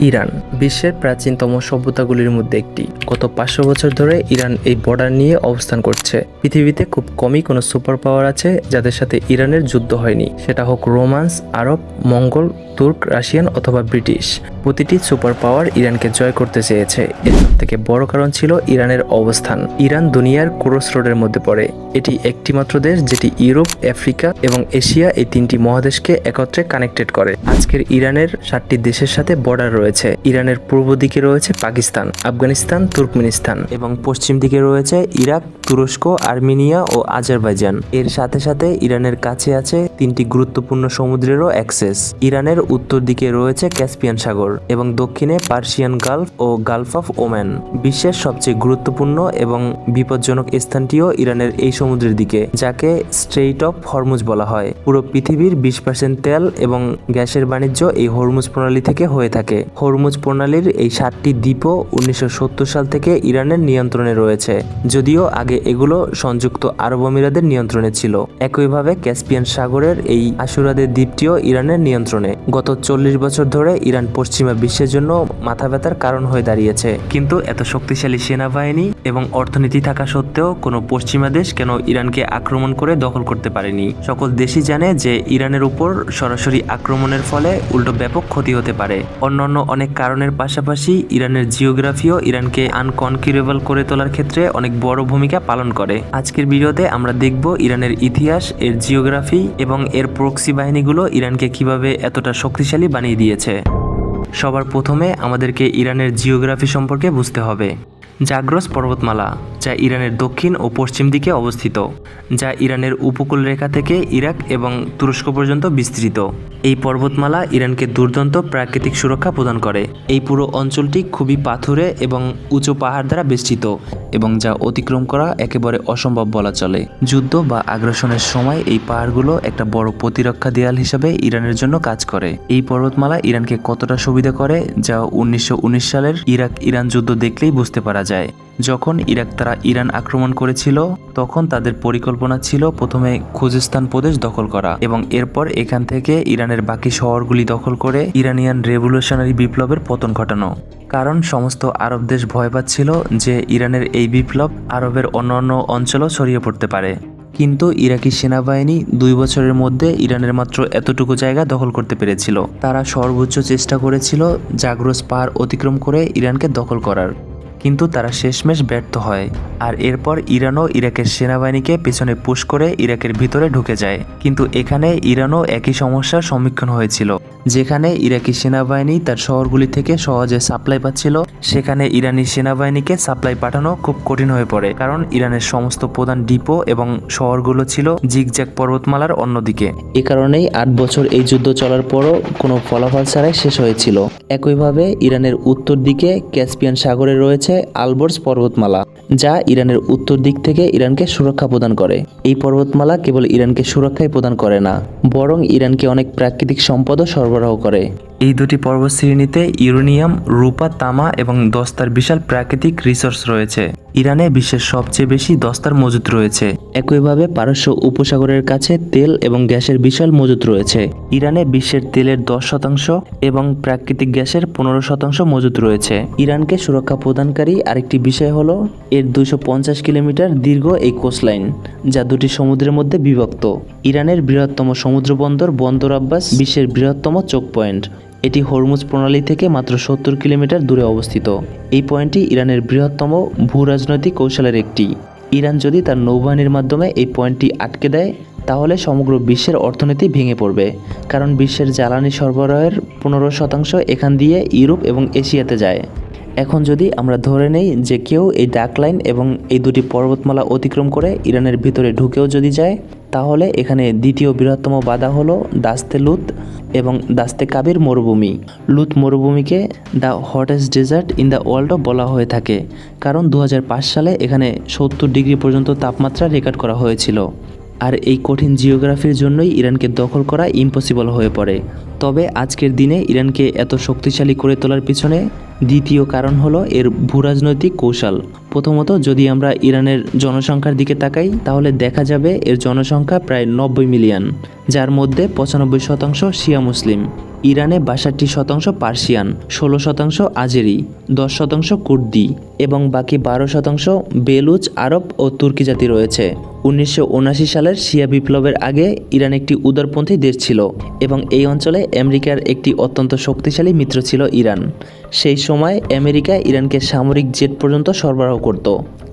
Iran বিশ্বের প্রাচীনতম সভ্যতাগুলির মধ্যে একটি। গত 500 বছর ধরে ইরান এই বর্ডার নিয়ে অবস্থান করছে। পৃথিবীতে খুব কমই কোনো সুপার পাওয়ার আছে যাদের সাথে ইরানের যুদ্ধ হয়নি, সেটা হোক রোমান্স, আরব, মঙ্গল, তুর্ক, রাশিয়ান অথবা ব্রিটিশ। প্রতিটি সুপার পাওয়ার ইরানকে জয় করতে চেয়েছে। এর থেকে বড় কারণ ছিল ইরানের অবস্থান। ইরান দুনিয়ার ক্রস রোডের মধ্যে পড়ে। এটি একটিমাত্র দেশ যেটি ইউরোপ, আফ্রিকা এবং এশিয়া এই তিনটি মহাদেশকে একত্রে কানেক্টেড করে। আজকের ইরানের 7টি দেশের সাথে বর্ডার রয়েছে। ইরানের পূর্ব দিকে রয়েছে পাকিস্তান, আফগানিস্তান, তুর্কমেনিস্তান এবং পশ্চিম দিকে রয়েছে ইরাক, তুরস্ক, আর্মেনিয়া ও আজারবাইজান। এর সাথে সাথে ইরানের কাছে আছে 3টি গুরুত্বপূর্ণ সমুদ্রেরও অ্যাক্সেস। ইরানের উত্তর দিকে রয়েছে ক্যাসপিয়ান সাগর এবং দক্ষিণে পার্সিয়ান গালফ ও গালফ অফ ওমান। বিশ্বের সবচেয়ে গুরুত্বপূর্ণ এবং বিপজ্জনক স্থানটিও ইরানের এই সমুদ্রের দিকে, যাকে স্ট্রেইট অফ হরমুজ বলা হয়। পুরো পৃথিবীর 20% তেল এবং গ্যাসের বাণিজ্য এই হরমুজ প্রণালী থেকে হয়ে থাকে। হরমুজ প্রণালীর এই 7টি দ্বীপও 1970 সাল থেকে ইরানের নিয়ন্ত্রণে রয়েছে, যদিও আগে এগুলো সংযুক্ত আরব আমিরাতের নিয়ন্ত্রণে ছিল। একইভাবে ক্যাসপিয়ান সাগরের এই আশুরাদের দ্বীপটিও ইরানের নিয়ন্ত্রণে। গত 40 বছর ধরে ইরান পশ্চিমা বিশ্বের জন্য মাথা ব্যথার কারণ হয়ে দাঁড়িয়েছে। কিন্তু এত শক্তিশালী সেনাবাহিনী এবং অর্থনীতি থাকা সত্ত্বেও কোনো পশ্চিমা দেশ কেন ইরানকে আক্রমণ করে দখল করতে পারেনি? সকল দেশই জানে যে ইরানের উপর সরাসরি আক্রমণের ফলে উল্টো ব্যাপক ক্ষতি হতে পারে। অন্যান্য অনেক কারণের পাশাপাশি ইরানের জিওগ্রাফিও ইরানকে আনকনকিউরেবল করে তোলার ক্ষেত্রে অনেক বড় ভূমিকা পালন করে। আজকের ভিডিওতে আমরা দেখব ইরানের ইতিহাস, এর জিওগ্রাফি এবং এর প্রক্সি বাহিনীগুলো ইরানকে কিভাবে এতটা শক্তিশালী বানিয়ে দিয়েছে। সবার প্রথমে আমাদেরকে ইরানের জিওগ্রাফি সম্পর্কে বুঝতে হবে। জাগ্রস পর্বতমালা, যা ইরানের দক্ষিণ ও পশ্চিম দিকে অবস্থিত, যা ইরানের উপকূল রেখা থেকে ইরাক এবং তুরস্ক পর্যন্ত বিস্তৃত। এই পর্বতমালা ইরানকে দুর্দান্ত প্রাকৃতিক সুরক্ষা প্রদান করে। এই পুরো অঞ্চলটি খুবই পাথুরে এবং উঁচু পাহাড় দ্বারা বেষ্টিত এবং যা অতিক্রম করা একেবারে অসম্ভব বলা চলে। যুদ্ধ বা আগ্রাসনের সময় এই পাহাড়গুলো একটা বড় প্রতিরক্ষা দেয়াল হিসাবে ইরানের জন্য কাজ করে। এই পর্বতমালা ইরানকে কতটা সুবিধা করে, যা 1919 সালের ইরাক-ইরান যুদ্ধ দেখলেই বুঝতে পারা যায়। যখন তারা ইরান আক্রমণ করেছিল, তখন তাদের পরিকল্পনা ছিল প্রথমে খুজেস্তান প্রদেশ দখল করা এবং এরপর এখান থেকে ইরানের বাকি শহরগুলি দখল করে ইরানিয়ান রেভলিউশনারি বিপ্লবের পতন ঘটানো। কারণ সমস্ত আরব দেশ ভয় পাচ্ছিল যে ইরানের এই বিপ্লব আরবের অন্যান্য অঞ্চলও ছড়িয়ে পড়তে পারে। কিন্তু ইরাকি সেনাবাহিনী 2 বছরের মধ্যে ইরানের মাত্র এতটুকু জায়গা দখল করতে পেরেছিল। তারা সর্বোচ্চ চেষ্টা করেছিল জাগ্রস পাহাড় অতিক্রম করে ইরানকে দখল করার, কিন্তু তারা শেষমেশ ব্যর্থ হয়। আর এরপর ইরানও ইরাকের সেনাবাহিনীকে পেছনে পুশ করে ইরাকের ভিতরে ঢুকে যায়। কিন্তু এখানে ইরানও একই সমস্যার সম্মুখীন হয়েছিল। যেখানে ইরাকি সেনাবাহিনী তার শহরগুলি থেকে সহজে সাপ্লাই পাচ্ছিল, সেখানে ইরানি সেনাবাহিনীকে সাপ্লাই পাঠানো খুব কঠিন হয়ে পড়ে, কারণ ইরানের সমস্ত প্রধান ডিপো এবং শহরগুলো ছিল জিগজ্যাগ পর্বতমালার অন্যদিকে। এ কারণেই 8 বছর এই যুদ্ধ চলার পরও কোনো ফলাফল ছাড়াই শেষ হয়েছিল। একইভাবে ইরানের উত্তর দিকে ক্যাসপিয়ান সাগরে রয়েছে আলবর্জ পর্বতমালা, যা ইরানের উত্তর দিক থেকে ইরানকে সুরক্ষা প্রদান করে। এই পর্বতমালা কেবল ইরানকে সুরক্ষাই প্রদান করে না, বরং ইরানকে অনেক প্রাকৃতিক সম্পদও সরবরাহ করে। এই দুটি পর্বতশ্রেণীতে ইউরেনিয়াম, রূপা, তামা এবং দস্তার বিশাল প্রাকৃতিক রিসোর্স রয়েছে। ইরানে বিশ্বের সবচেয়ে বেশি দস্তার মজুত রয়েছে। একইভাবে পারস্য উপসাগরের কাছে তেল এবং গ্যাসের বিশাল মজুত রয়েছে। ইরানে বিশ্বের তেলের 10% এবং প্রাকৃতিক গ্যাসের 15% মজুত রয়েছে। ইরানকে সুরক্ষা প্রদানকারী আরেকটি বিষয় হলো এর 250 কিলোমিটার দীর্ঘ এই কোস্টলাইন, যা দুটি সমুদ্রের মধ্যে বিভক্ত। ইরানের বৃহত্তম সমুদ্র বন্দর বন্দর আব্বাস বিশ্বের বৃহত্তম চোক পয়েন্ট। এটি হরমুজ প্রণালী থেকে মাত্র 70 কিলোমিটার দূরে অবস্থিত। এই পয়েন্টটি ইরানের বৃহত্তম ভূরাজনৈতিক কৌশলের একটি। ইরান যদি তার নৌবাহিনীর মাধ্যমে এই পয়েন্টটি আটকে দেয়, তাহলে সমগ্র বিশ্বের অর্থনীতি ভেঙে পড়বে, কারণ বিশ্বের জ্বালানি সরবরাহের 15% এখান দিয়ে ইউরোপ এবং এশিয়াতে যায়। এখন যদি আমরা ধরে নেই যে কেউ এই ডাক লাইন এবং এই দুটি পর্বতমালা অতিক্রম করে ইরানের ভিতরে ঢুকেও যদি যায়, তাহলে এখানে দ্বিতীয় বৃহত্তম বাধা হলো দাস্তে লুত এবং দাস্তে কাবির মরুভূমি। লুত মরুভূমিকে the hottest desert in the ওয়ার্ল্ডও বলা হয়ে থাকে, কারণ 2005 সালে এখানে 70 ডিগ্রি পর্যন্ত তাপমাত্রা রেকর্ড করা হয়েছিল। আর এই কঠিন জিওগ্রাফির জন্যই ইরানকে দখল করা ইম্পসিবল হয়ে পড়ে। তবে আজকের দিনে ইরানকে এত শক্তিশালী করে তোলার পিছনে দ্বিতীয় কারণ হলো এর ভূরাজনৈতিক কৌশল। প্রথমত যদি আমরা ইরানের জনসংখ্যার দিকে তাকাই তাহলে দেখা যাবে এর জনসংখ্যা প্রায় 90 মিলিয়ন, যার মধ্যে 95% শিয়া মুসলিম। ইরানে 62% পার্সিয়ান, 16% আজেরি, 10% কুর্দি এবং বাকি 12% বেলুচ, আরব ও তুর্কি জাতি রয়েছে। 1979 সালের শিয়া বিপ্লবের আগে ইরান একটি উদারপন্থী দেশ ছিল এবং এই অঞ্চলে আমেরিকার একটি অত্যন্ত শক্তিশালী মিত্র ছিল ইরান। সেই সময় আমেরিকা ইরানকে সামরিক জেট পর্যন্ত সরবরাহ করত।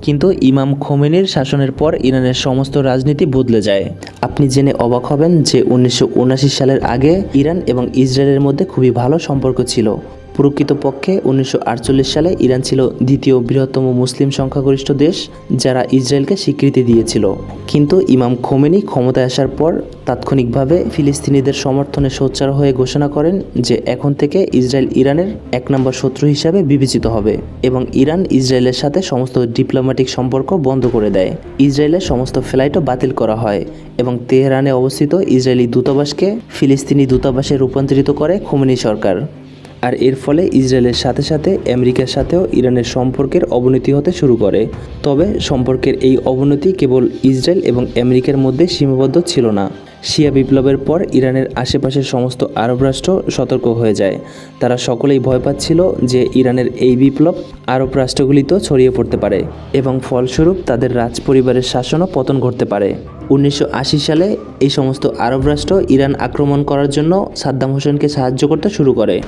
কিন্তু ইমাম খোমেনির শাসনের পর ইরানের সমস্ত রাজনীতি বদলে যায়। আপনি জেনে অবাক হবেন যে 1979 সালের আগে ইরান এবং ইসরায়েলের মধ্যে খুবই ভালো সম্পর্ক ছিল। প্রকৃতপক্ষে 1948 সালে ইরান ছিল দ্বিতীয় বৃহত্তম মুসলিম সংখ্যাগরিষ্ঠ দেশ যারা ইসরায়েলকে স্বীকৃতি দিয়েছিল। কিন্তু ইমাম খোমেনি ক্ষমতায় আসার পর তাৎক্ষণিকভাবে ফিলিস্তিনিদের সমর্থনে সোচ্চার হয়ে ঘোষণা করেন যে এখন থেকে ইসরায়েল ইরানের 1 নম্বর শত্রু হিসাবে বিবেচিত হবে এবং ইরান ইসরায়েলের সাথে সমস্ত ডিপ্লোম্যাটিক সম্পর্ক বন্ধ করে দেয়। ইসরায়েলের সমস্ত ফ্লাইটও বাতিল করা হয় এবং তেহরানে অবস্থিত ইসরায়েলি দূতাবাসকে ফিলিস্তিনি দূতাবাসে রূপান্তরিত করে খোমেনি সরকার। আর এর ফলে ইসরায়েলের সাথে সাথে আমেরিকার সাথেও ইরানের সম্পর্কের অবনতি হতে শুরু করে। তবে সম্পর্কের এই অবনতি কেবল ইসরায়েল এবং আমেরিকার মধ্যে সীমাবদ্ধ ছিল না। শিয়া বিপ্লবের পর ইরানের আশেপাশের সমস্ত আরব রাষ্ট্র সতর্ক হয়ে যায়। তারা সকলেই ভয় পাচ্ছিল যে ইরানের এই বিপ্লব আরব রাষ্ট্রগুলিতেও ছড়িয়ে পড়তে পারে এবং ফলস্বরূপ তাদের রাজপরিবারের শাসনও পতন ঘটতে পারে। 1980 সালে এই সমস্ত আরব রাষ্ট্র ইরান আক্রমণ করার জন্য সাদ্দাম হোসেনকে সাহায্য করতে শুরু করে।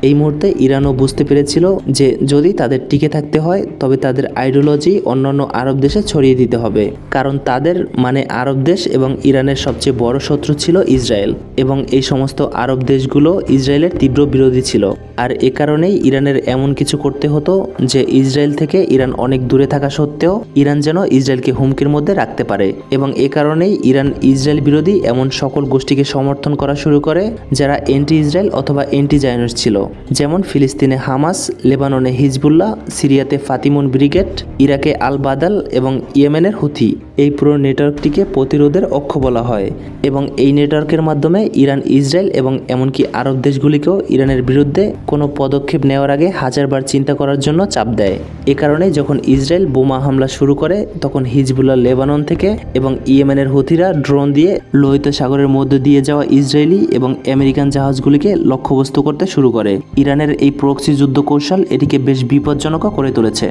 এই মুহূর্তে ইরানও বুঝতে পেরেছিল যে যদি তাদের টিকে থাকতে হয় তবে তাদের আইডিওলজি অন্যান্য আরব দেশে ছড়িয়ে দিতে হবে, কারণ তাদের মানে আরব দেশ এবং ইরানের সবচেয়ে বড় শত্রু ছিল ইসরায়েল এবং এই সমস্ত আরব দেশগুলো ইসরায়েলের তীব্র বিরোধী ছিল। আর এ কারণেই ইরানের এমন কিছু করতে হতো যে ইসরায়েল থেকে ইরান অনেক দূরে থাকা সত্ত্বেও ইরান যেন ইসরায়েলকে হুমকির মধ্যে রাখতে পারে এবং এ কারণেই ইরান ইসরায়েল বিরোধী এমন সকল গোষ্ঠীকে সমর্থন করা শুরু করে যারা এন্টি ইসরায়েল অথবা এন্টি জায়নিস্ট ছিল, যেমন ফিলিস্তিনে হামাস, লেবাননে হিজবুল্লাহ, সিরিয়াতে ফাতিমুন ব্রিগেড, ইরাকে আল বাদাল এবং ইয়েমেনের হুথি। এই পুরো নেটওয়ার্কটিকে প্রতিরোধের অক্ষ বলা হয় এবং এই নেটওয়ার্কের মাধ্যমে ইরান ইসরায়েল এবং এমনকি আরব দেশগুলিকেও ইরানের বিরুদ্ধে কোনো পদক্ষেপ নেওয়ার আগে হাজারবার চিন্তা করার জন্য চাপ দেয়। এ কারণে যখন ইসরায়েল বোমা হামলা শুরু করে তখন হিজবুল্লাহ লেবানন থেকে এবং ইয়েমেনের হুথিরা ড্রোন দিয়ে লোহিত সাগরের মধ্য দিয়ে যাওয়া ইসরায়েলি এবং আমেরিকান জাহাজগুলিকে লক্ষ্যবস্তু করতে শুরু করে। ইরানের এই প্রক্সি যুদ্ধ কৌশল এটিকে বেশ বিপজ্জনকও করে তুলেছে।